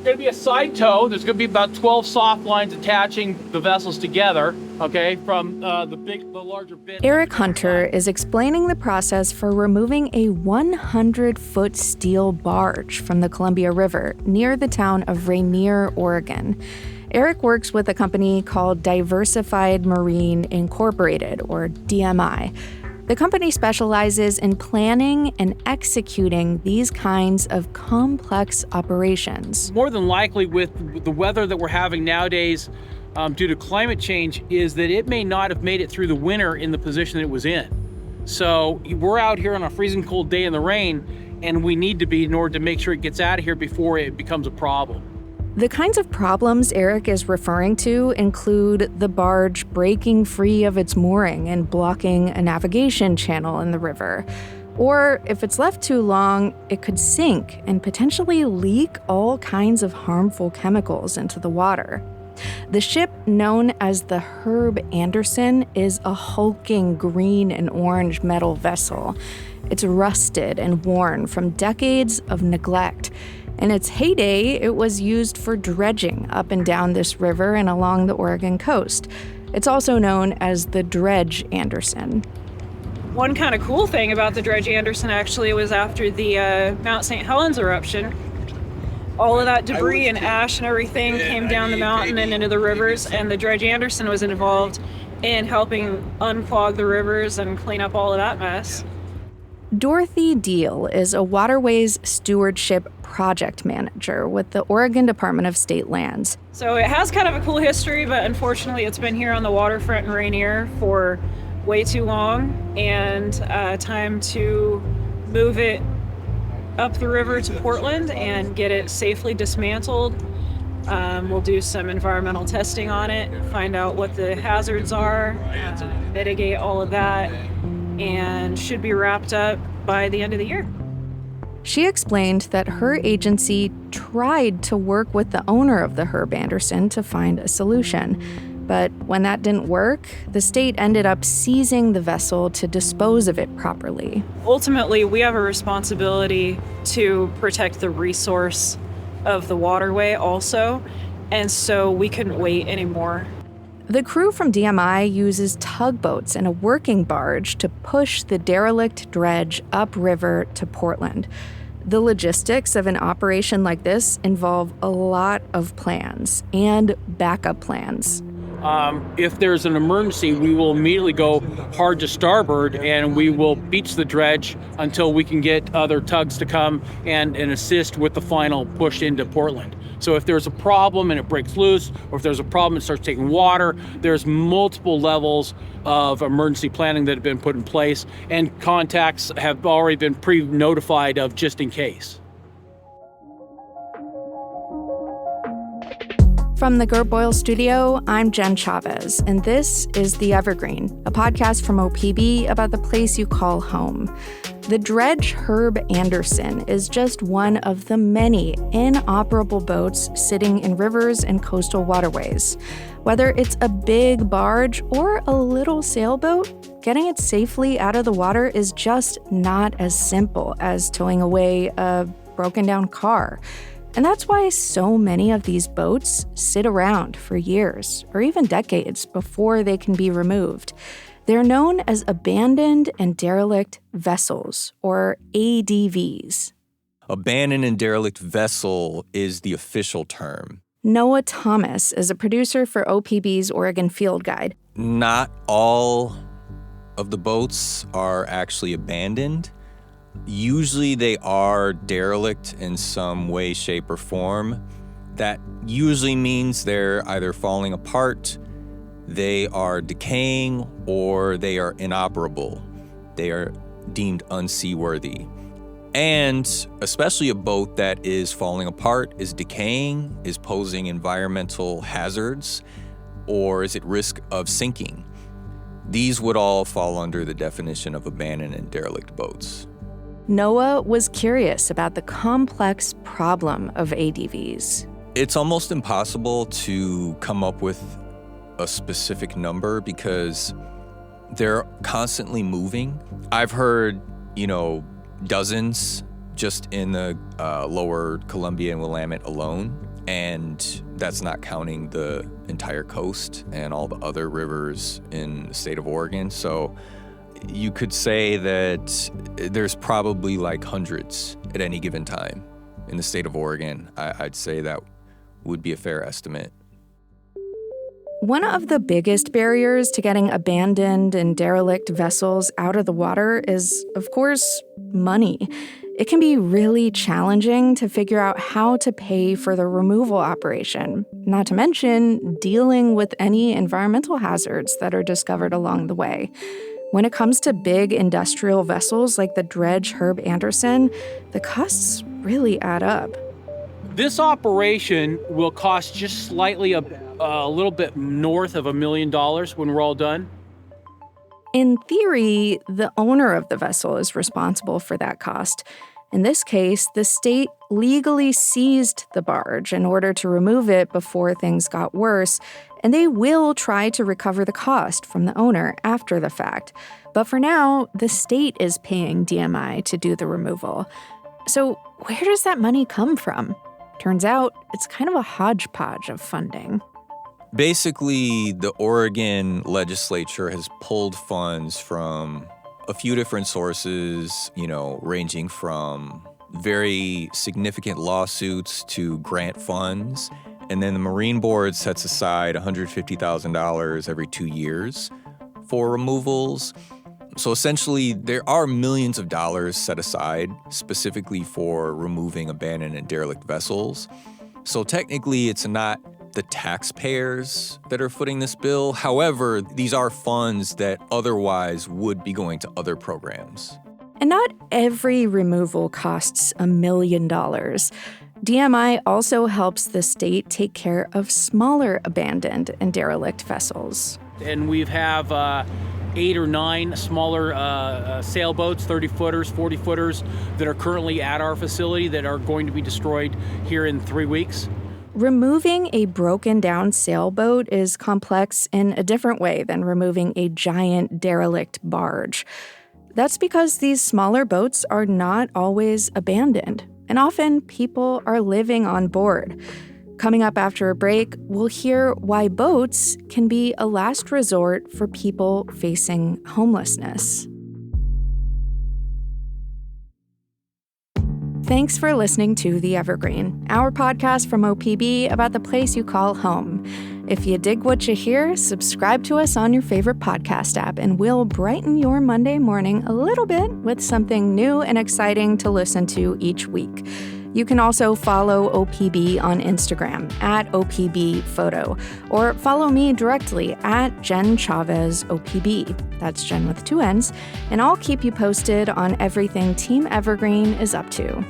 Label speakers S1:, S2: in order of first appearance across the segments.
S1: going to be a side tow. There's going to be about 12 soft lines attaching the vessels together, okay, from the larger bit.
S2: Eric Hunter is explaining the process for removing a 100-foot steel barge from the Columbia River near the town of Rainier, Oregon. Eric works with a company called Diversified Marine Incorporated, or DMI. The company specializes in planning and executing these kinds of complex operations.
S1: More than likely, with the weather that we're having nowadays due to climate change, is that it may not have made it through the winter in the position it was in. So we're out here on a freezing cold day in the rain, and we need to be in order to make sure it gets out of here before it becomes a problem.
S2: The kinds of problems Eric is referring to include the barge breaking free of its mooring and blocking a navigation channel in the river. Or if it's left too long, it could sink and potentially leak all kinds of harmful chemicals into the water. The ship, known as the Herb Anderson, is a hulking green and orange metal vessel. It's rusted and worn from decades of neglect. In its heyday, it was used for dredging up and down this river and along the Oregon coast. It's also known as the Dredge Anderson.
S3: One kind of cool thing about the Dredge Anderson actually was after the Mount St. Helens eruption, all of that debris and ash and everything came down the mountain and into the rivers, and the Dredge Anderson was involved in helping unclog the rivers and clean up all of that mess.
S2: Dorothy Deal is a waterways stewardship project manager with the Oregon Department of State Lands.
S3: So it has kind of a cool history, but unfortunately it's been here on the waterfront in Rainier for way too long, and time to move it up the river to Portland and get it safely dismantled. We'll do some environmental testing on it, find out what the hazards are, mitigate all of that, and should be wrapped up by the end of the year.
S2: She explained that her agency tried to work with the owner of the Herb Anderson to find a solution. But when that didn't work, the state ended up seizing the vessel to dispose of it properly.
S3: Ultimately, we have a responsibility to protect the resource of the waterway also, and so we couldn't wait anymore.
S2: The crew from DMI uses tugboats and a working barge to push the derelict dredge upriver to Portland. The logistics of an operation like this involve a lot of plans and backup plans.
S1: If there's an emergency, we will immediately go hard to starboard and we will beach the dredge until we can get other tugs to come and assist with the final push into Portland. So if there's a problem and it breaks loose, or if there's a problem and starts taking water, there's multiple levels of emergency planning that have been put in place, and contacts have already been pre-notified of just in case.
S2: From the Gert Boyle studio, I'm Jen Chavez, and this is The Evergreen, a podcast from OPB about the place you call home. The dredge Herb Anderson is just one of the many inoperable boats sitting in rivers and coastal waterways. Whether it's a big barge or a little sailboat, getting it safely out of the water is just not as simple as towing away a broken down car. And that's why so many of these boats sit around for years or even decades before they can be removed. They're known as abandoned and derelict vessels, or ADVs.
S4: Abandoned and derelict vessel is the official term.
S2: Noah Thomas is a producer for OPB's Oregon Field Guide.
S4: Not all of the boats are actually abandoned. Usually they are derelict in some way, shape, or form. That usually means they're either falling apart, they are decaying, or they are inoperable. They are deemed unseaworthy. And especially a boat that is falling apart, is decaying, is posing environmental hazards, or is at risk of sinking. These would all fall under the definition of abandoned and derelict boats.
S2: Noah was curious about the complex problem of ADVs.
S4: It's almost impossible to come up with a specific number because they're constantly moving. I've heard, dozens just in the lower Columbia and Willamette alone. And that's not counting the entire coast and all the other rivers in the state of Oregon. So you could say that there's probably like hundreds at any given time in the state of Oregon. I'd say that would be a fair estimate.
S2: One of the biggest barriers to getting abandoned and derelict vessels out of the water is, of course, money. It can be really challenging to figure out how to pay for the removal operation, not to mention dealing with any environmental hazards that are discovered along the way. When it comes to big industrial vessels like the dredge Herb Anderson, the costs really add up.
S1: This operation will cost just slightly a little bit north of $1 million when we're all done.
S2: In theory, the owner of the vessel is responsible for that cost. In this case, the state legally seized the barge in order to remove it before things got worse, and they will try to recover the cost from the owner after the fact. But for now, the state is paying DMI to do the removal. So where does that money come from? Turns out it's kind of a hodgepodge of funding.
S4: Basically, the Oregon legislature has pulled funds from a few different sources, ranging from very significant lawsuits to grant funds. And then the Marine Board sets aside $150,000 every 2 years for removals. So essentially, there are millions of dollars set aside specifically for removing abandoned and derelict vessels. So technically, it's not the taxpayers that are footing this bill. However, these are funds that otherwise would be going to other programs.
S2: And not every removal costs $1 million. DMI also helps the state take care of smaller abandoned and derelict vessels.
S1: And we have 8 or 9 smaller sailboats, 30-footers, 40-footers, that are currently at our facility that are going to be destroyed here in 3 weeks.
S2: Removing a broken down sailboat is complex in a different way than removing a giant derelict barge. That's because these smaller boats are not always abandoned, and often people are living on board. Coming up after a break, we'll hear why boats can be a last resort for people facing homelessness. Thanks for listening to The Evergreen, our podcast from OPB about the place you call home. If you dig what you hear, subscribe to us on your favorite podcast app, and we'll brighten your Monday morning a little bit with something new and exciting to listen to each week. You can also follow OPB on Instagram @OPBphoto, or follow me directly @JenChavezOPB. That's Jen with 2 N's, and I'll keep you posted on everything Team Evergreen is up to.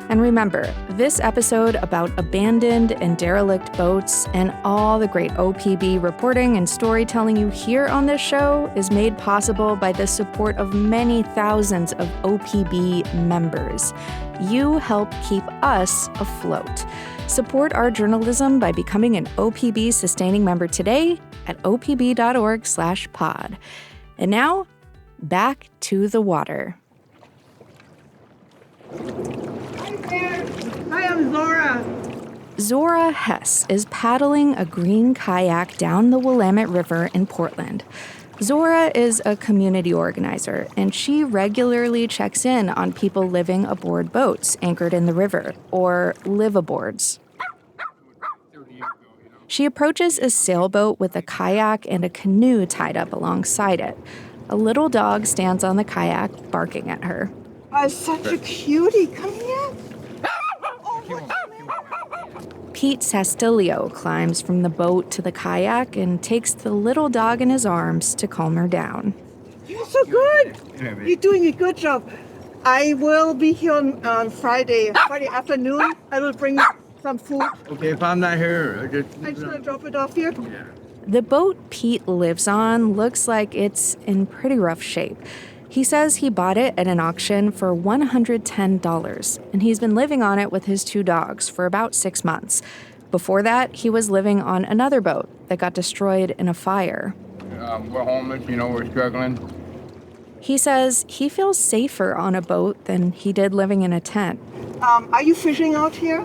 S2: And remember, this episode about abandoned and derelict boats and all the great OPB reporting and storytelling you hear on this show is made possible by the support of many thousands of OPB members. You help keep us afloat. Support our journalism by becoming an OPB sustaining member today at opb.org/pod. And now, back to the water.
S5: Hi, I'm Zora.
S2: Zora Hess is paddling a green kayak down the Willamette River in Portland. Zora is a community organizer, and she regularly checks in on people living aboard boats anchored in the river, or liveaboards. She approaches a sailboat with a kayak and a canoe tied up alongside it. A little dog stands on the kayak, barking at her.
S5: Oh, such a cutie. Come here.
S2: Pete Sastilio climbs from the boat to the kayak and takes the little dog in his arms to calm her down.
S5: You're so good. You're doing a good job. I will be here on Friday afternoon. I will bring some food.
S6: Okay, if I'm not here,
S5: I'm just going to drop it off here.
S2: The boat Pete lives on looks like it's in pretty rough shape. He says he bought it at an auction for $110, and he's been living on it with his 2 dogs for about 6 months. Before that, he was living on another boat that got destroyed in a fire.
S6: We're homeless, we're struggling.
S2: He says he feels safer on a boat than he did living in a tent.
S5: Are you fishing out here?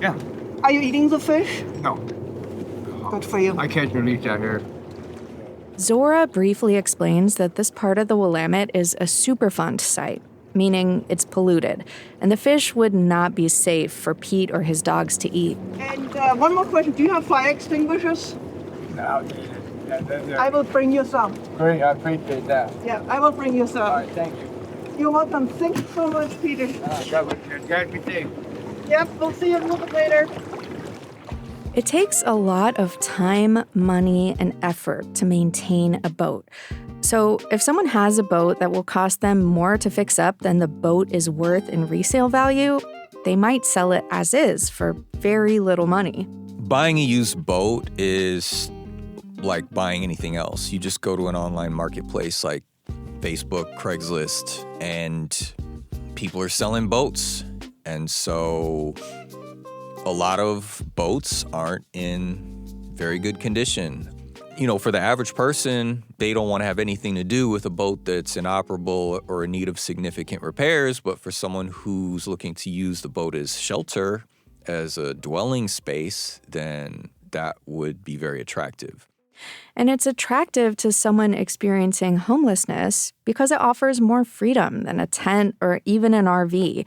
S6: Yeah.
S5: Are you eating the fish?
S6: No,
S5: Good for you.
S6: I catch and release out here.
S2: Zora briefly explains that this part of the Willamette is a Superfund site, meaning it's polluted, and the fish would not be safe for Pete or his dogs to eat.
S5: And one more question. Do you have fire extinguishers?
S6: No,
S5: I will bring you some.
S6: great, I appreciate that.
S5: Yeah, I will bring you some.
S6: All right, thank you.
S5: You're welcome. Thank you so much, Peter.
S6: God be safe.
S5: Yep, we'll see you a little bit later.
S2: It takes a lot of time, money, and effort to maintain a boat. So if someone has a boat that will cost them more to fix up than the boat is worth in resale value, they might sell it as is for very little money.
S4: Buying a used boat is like buying anything else. You just go to an online marketplace like Facebook, Craigslist, and people are selling boats. And so a lot of boats aren't in very good condition. You know, for the average person, they don't want to have anything to do with a boat that's inoperable or in need of significant repairs. But for someone who's looking to use the boat as shelter, as a dwelling space, then that would be very attractive.
S2: And it's attractive to someone experiencing homelessness because it offers more freedom than a tent or even an RV.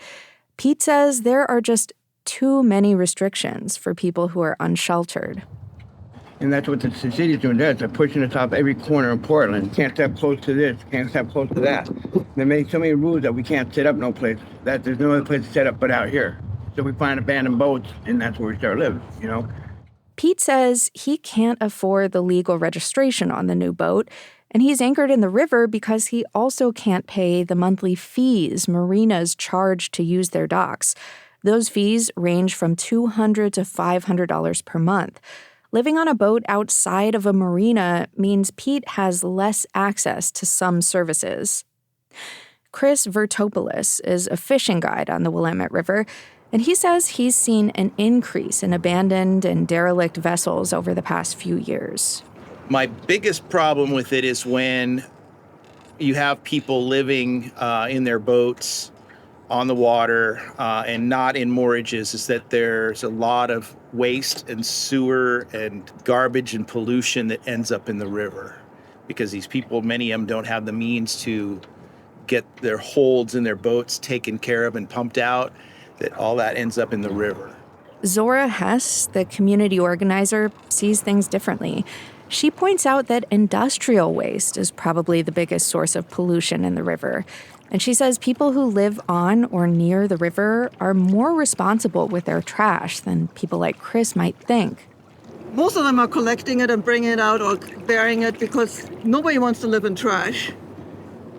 S2: Pete says there are just too many restrictions for people who are unsheltered.
S6: And that's what the city's doing. They're pushing us off every corner in Portland. Can't step close to this, can't step close to that. They make so many rules that we can't set up no place, that there's no other place to set up but out here. So we find abandoned boats, and that's where we start living, you know?
S2: Pete says he can't afford the legal registration on the new boat, and he's anchored in the river because he also can't pay the monthly fees marinas charge to use their docks. Those fees range from $200 to $500 per month. Living on a boat outside of a marina means Pete has less access to some services. Chris Vertopoulos is a fishing guide on the Willamette River, and he says he's seen an increase in abandoned and derelict vessels over the past few years.
S7: My biggest problem with it is when you have people living in their boats on the water and not in moorages, is that there's a lot of waste and sewer and garbage and pollution that ends up in the river because these people, many of them don't have the means to get their holds in their boats taken care of and pumped out, that all that ends up in the river.
S2: Zora Hess, the community organizer, sees things differently. She points out that industrial waste is probably the biggest source of pollution in the river. And she says people who live on or near the river are more responsible with their trash than people like Chris might think.
S5: Most of them are collecting it and bringing it out or burying it because nobody wants to live in trash.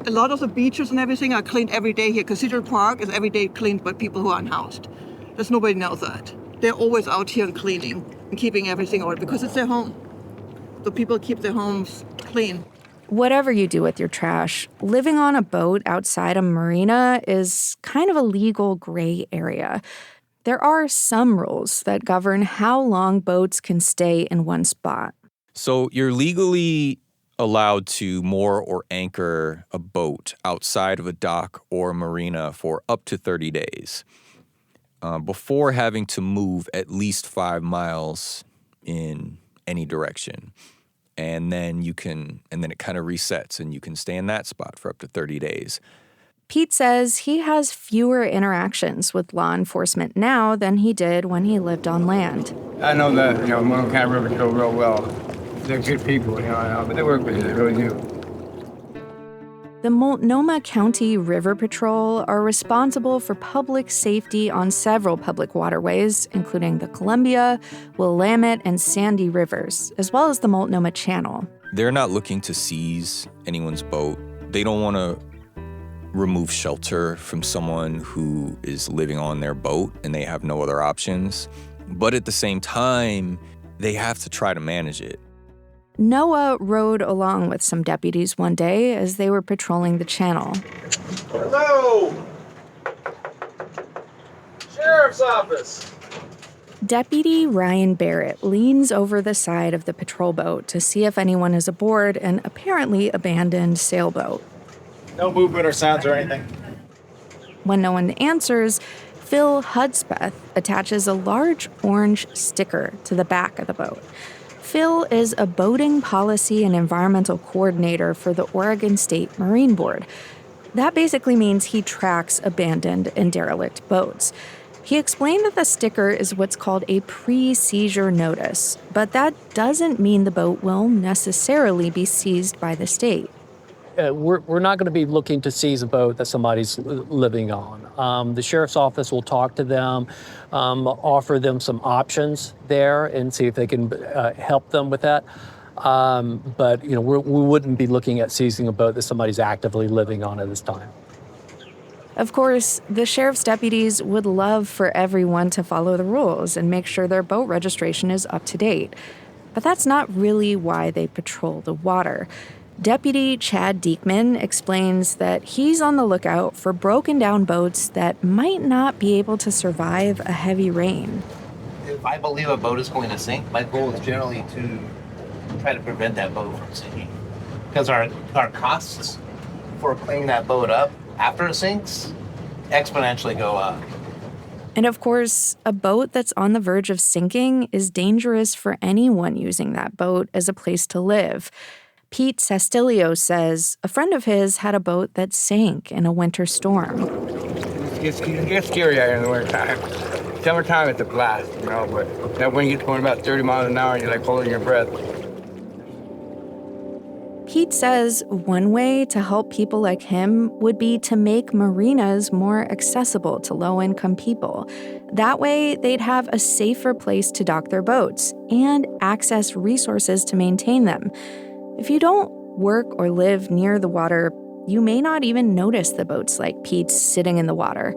S5: A lot of the beaches and everything are cleaned every day here. Cathedral Park is every day cleaned by people who are unhoused. There's nobody knows that. They're always out here and cleaning and keeping everything ordered because it's their home. So people keep their homes clean.
S2: Whatever you do with your trash, living on a boat outside a marina is kind of a legal gray area. There are some rules that govern how long boats can stay in one spot.
S4: So you're legally allowed to moor or anchor a boat outside of a dock or marina for up to 30 days before having to move at least 5 miles in any direction. And then it kind of resets and you can stay in that spot for up to 30 days.
S2: Pete says he has fewer interactions with law enforcement now than he did when he lived on land.
S6: I know that, Multnomah County River Patrol real well. They're good people, but they work with you, they really do.
S2: The Multnomah County River Patrol are responsible for public safety on several public waterways, including the Columbia, Willamette, and Sandy rivers, as well as the Multnomah Channel.
S4: They're not looking to seize anyone's boat. They don't want to remove shelter from someone who is living on their boat and they have no other options. But at the same time, they have to try to manage it.
S2: Noah rode along with some deputies one day as they were patrolling the channel.
S8: Hello! Sheriff's Office!
S2: Deputy Ryan Barrett leans over the side of the patrol boat to see if anyone is aboard an apparently abandoned sailboat.
S8: No movement or sounds or anything.
S2: When no one answers, Phil Hudspeth attaches a large orange sticker to the back of the boat. Phil is a boating policy and environmental coordinator for the Oregon State Marine Board. That basically means he tracks abandoned and derelict boats. He explained that the sticker is what's called a pre-seizure notice, but that doesn't mean the boat will necessarily be seized by the state.
S9: We're not going to be looking to seize a boat that somebody's living on. The sheriff's office will talk to them, offer them some options there, and see if they can help them with that. But we wouldn't be looking at seizing a boat that somebody's actively living on at this time.
S2: Of course, the sheriff's deputies would love for everyone to follow the rules and make sure their boat registration is up to date. But that's not really why they patrol the water. Deputy Chad Diekman explains that he's on the lookout for broken down boats that might not be able to survive a heavy rain.
S10: If I believe a boat is going to sink, my goal is generally to try to prevent that boat from sinking. Because our costs for cleaning that boat up after it sinks exponentially go up.
S2: And of course, a boat that's on the verge of sinking is dangerous for anyone using that boat as a place to live. Pete Sastilio says a friend of his had a boat that sank in a winter storm.
S6: It gets scary out here in the wintertime. Summertime, it's a blast, but that wind gets going about 30 miles an hour and you're like holding your breath.
S2: Pete says one way to help people like him would be to make marinas more accessible to low-income people. That way, they'd have a safer place to dock their boats and access resources to maintain them. If you don't work or live near the water, you may not even notice the boats like Pete's sitting in the water.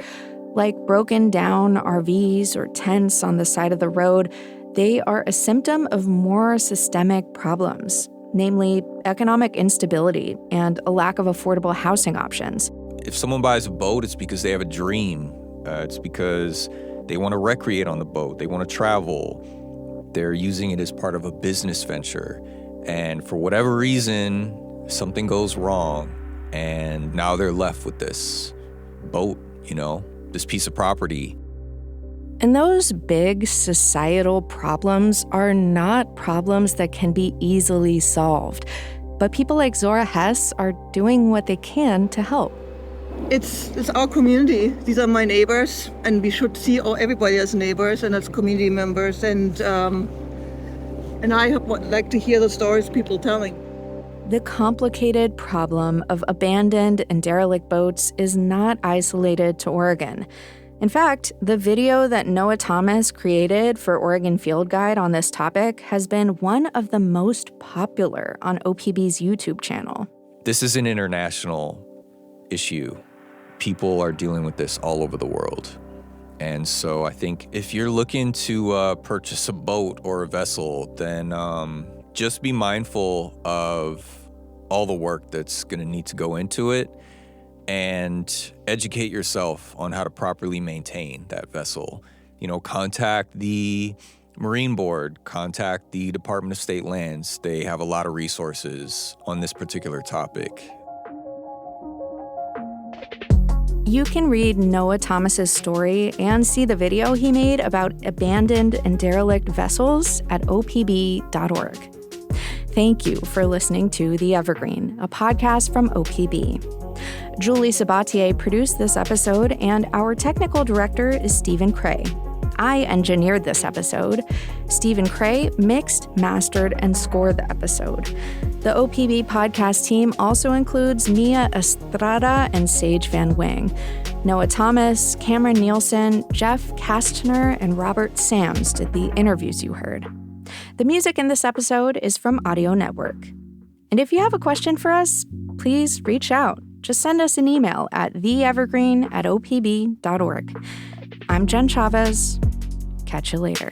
S2: Like broken down RVs or tents on the side of the road, they are a symptom of more systemic problems, namely economic instability and a lack of affordable housing options.
S4: If someone buys a boat, it's because they have a dream. It's because they want to recreate on the boat. They want to travel. They're using it as part of a business venture. And for whatever reason, something goes wrong, and now they're left with this boat, this piece of property.
S2: And those big societal problems are not problems that can be easily solved. But people like Zora Hess are doing what they can to help.
S5: It's our community. These are my neighbors, and we should see everybody as neighbors and as community members. And I would like to hear the stories people telling.
S2: The complicated problem of abandoned and derelict boats is not isolated to Oregon. In fact, the video that Noah Thomas created for Oregon Field Guide on this topic has been one of the most popular on OPB's YouTube channel.
S4: This is an international issue. People are dealing with this all over the world. And so I think if you're looking to purchase a boat or a vessel, then just be mindful of all the work that's going to need to go into it, and educate yourself on how to properly maintain that vessel. Contact the Marine Board, contact the Department of State Lands. They have a lot of resources on this particular topic.
S2: You can read Noah Thomas's story and see the video he made about abandoned and derelict vessels at opb.org. Thank you for listening to The Evergreen, a podcast from OPB. Julie Sabatier produced this episode, and our technical director is Stephen Cray. I engineered this episode. Stephen Cray mixed, mastered, and scored the episode. The OPB podcast team also includes Mia Estrada and Sage Van Wing. Noah Thomas, Cameron Nielsen, Jeff Kastner, and Robert Sams did the interviews you heard. The music in this episode is from Audio Network. And if you have a question for us, please reach out. Just send us an email at theevergreen@opb.org. I'm Jen Chavez. Catch you later.